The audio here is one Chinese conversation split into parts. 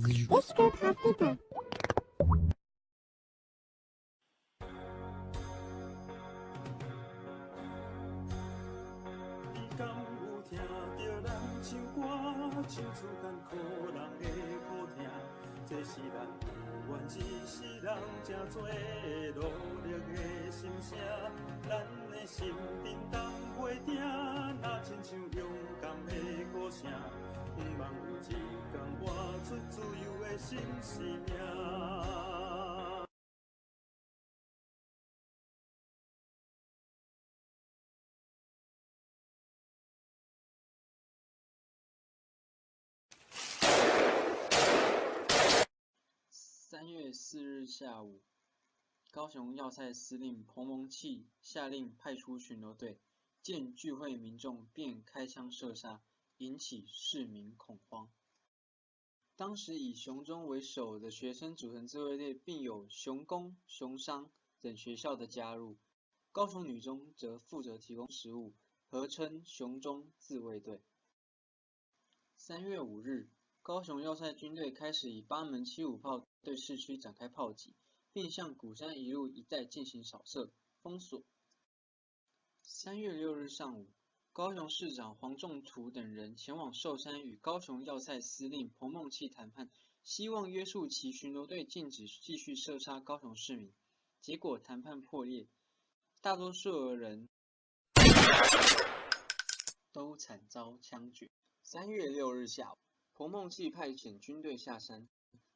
This group has people. 敢有听着咱唱歌，唱出艰苦人的苦痛，这是咱有缘一世人正做努力的心声。咱的心阵当袂定，若亲像勇敢的鼓声，毋茫有一天活出自由的新生命。3月4日下午，高雄要塞司令彭蒙契下令派出巡逻队，见聚会民众便开枪射杀，引起市民恐慌。当时以雄中为首的学生组成自卫队，并有雄工、雄商等学校的加入。高雄女中则负责提供食物，合称雄中自卫队。3月5日，高雄要塞军队开始以8门75炮对市区展开炮击，并向鼓山一路一带进行扫射、封锁。3月6日上午，高雄市长黄仲图等人前往寿山与高雄要塞司令彭孟契谈判，希望约束其巡逻队禁止继续射杀高雄市民。结果谈判破裂，大多数人都惨遭枪决。3月6日下午，彭孟契派遣军队下山，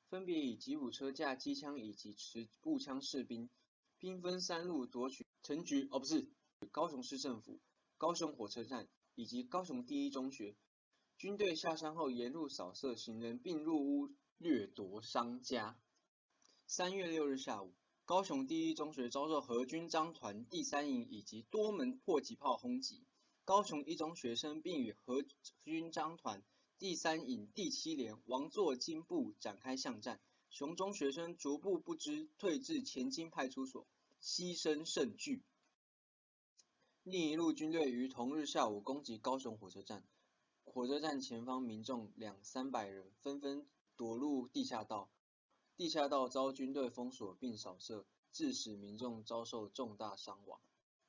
分别以吉普车架机枪以及持步枪士兵，兵分3路夺取高雄市政府、高雄火车站以及高雄第一中学。军队下山后沿路扫射行人，并入屋掠夺商家。3月6日下午，高雄第一中学遭受何军章团第3营以及多门迫击炮轰击。高雄一中学生并与何军章团第3营第7连王作金部展开巷战，雄中学生逐步不支，退至前金派出所，牺牲甚巨。另一路军队于同日下午攻击高雄火车站，火车站前方民众200-300人纷纷躲入地下道，地下道遭军队封锁并扫射，致使民众遭受重大伤亡。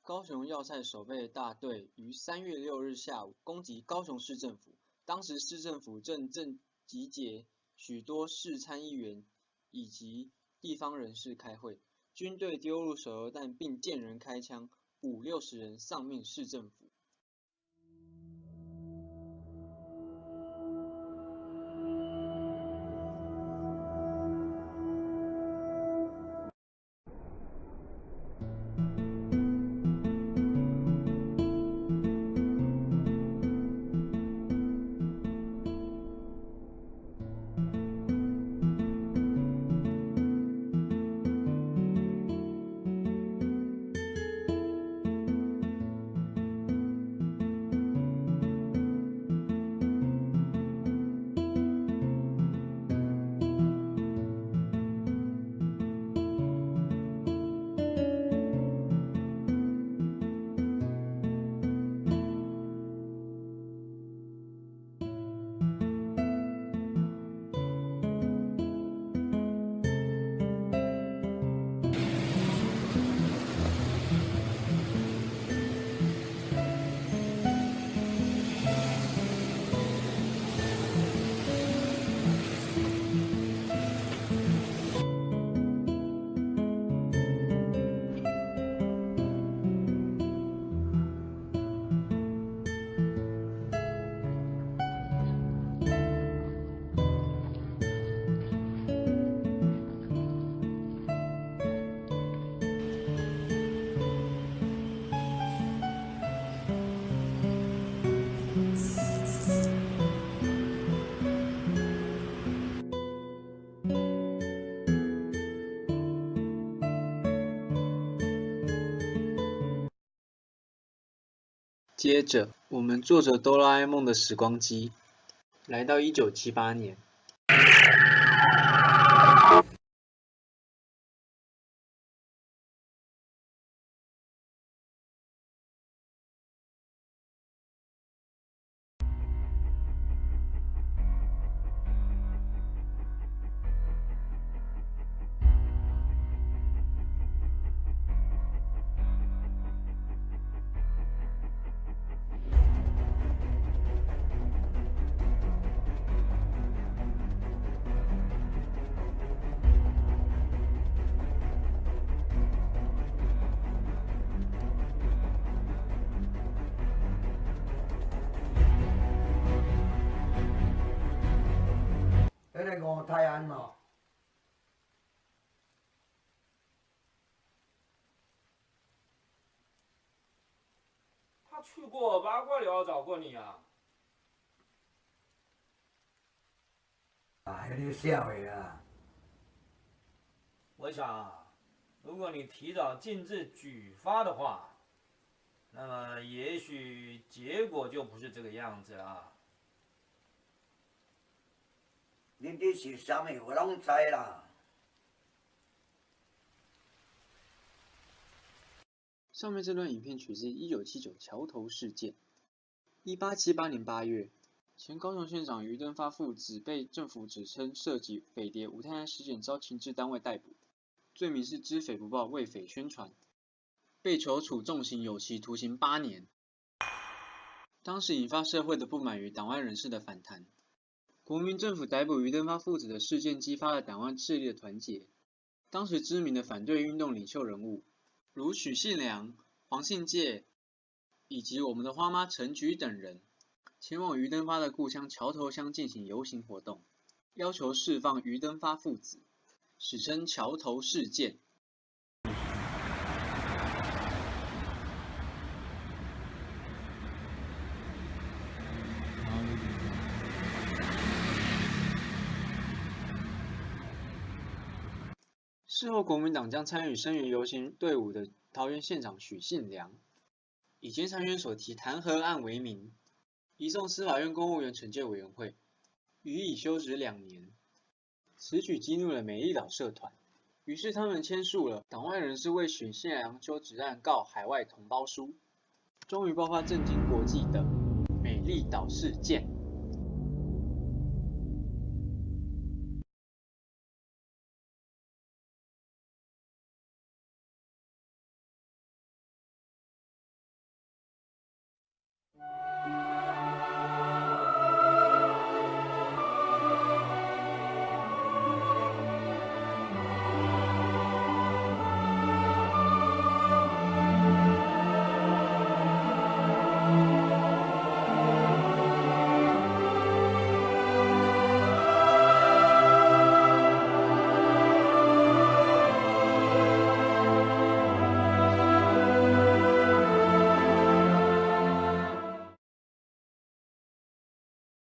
高雄要塞守备大队于3月6日下午攻击高雄市政府，当时市政府正集结许多市参议员以及地方人士开会，军队丢入手榴弹并见人开枪，50-60人丧命市政府。接着，我们坐着哆啦 A 梦的时光机，来到1978年。迄个吴泰安哦，他去过八卦寮找过你啊？迄个小的啊，我想啊，如果你提早禁止举发的话，那么也许结果就不是这个样子了。恁这是啥物，我拢知啦。上面这段影片取自1979桥头事件。1878年8月，前高雄县长于登发父子被政府指称涉及匪谍吴泰安事件遭情治单位逮捕，罪名是知匪不报、为匪宣传，被求处重刑有期徒刑8年。当时引发社会的不满与党外人士的反弹。国民政府逮捕于登发父子的事件激发了党外势力的团结。当时知名的反对运动领袖人物，如许信良、黄信介以及我们的花妈陈菊等人，前往于登发的故乡桥头乡进行游行活动，要求释放于登发父子，史称桥头事件。事后，国民党将参与声援游行队伍的桃园县长许信良，以监察院所提弹劾案为名，移送司法院公务员惩戒委员会，予以休职2年。此举激怒了美丽岛社团，于是他们签署了党外人士为许信良休职案告海外同胞书，终于爆发震惊国际的美丽岛事件。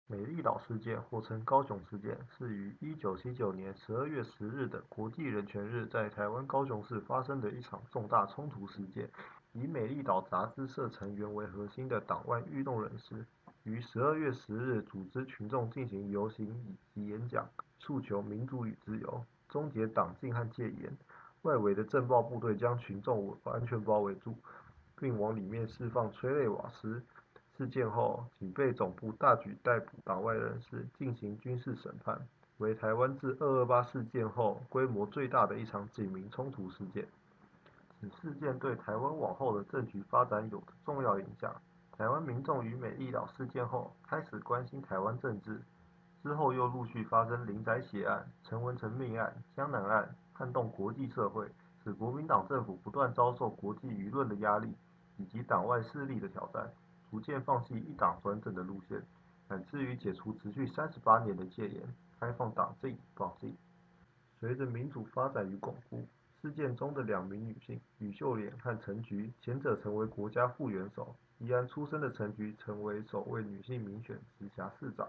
美丽岛事件，或称高雄事件，是于1979年12月10日的国际人权日在台湾高雄市发生的一场重大冲突事件。以美丽岛杂志社成员为核心的党外运动人士，于12月10日组织群众进行游行以及演讲，诉求民主与自由，终结党禁和戒严。外围的政报部队将群众完全包围住，并往里面释放催泪瓦斯。事件后，警备总部大举逮捕党外人士，进行军事审判，为台湾自228事件后规模最大的一场警民冲突事件。此事件对台湾往后的政局发展有着重要影响。台湾民众于美丽岛事件后开始关心台湾政治，之后又陆续发生林宅血案、陈文成命案、江南案，撼动国际社会，使国民党政府不断遭受国际舆论的压力以及党外势力的挑战，逐渐放弃一党专政的路线，乃至于解除持续38年的戒严，开放党禁、报禁。随着民主发展与巩固，事件中的2名女性吕秀莲和陈菊，前者成为国家副元首，宜安出身的陈菊成为首位女性民选直辖市长。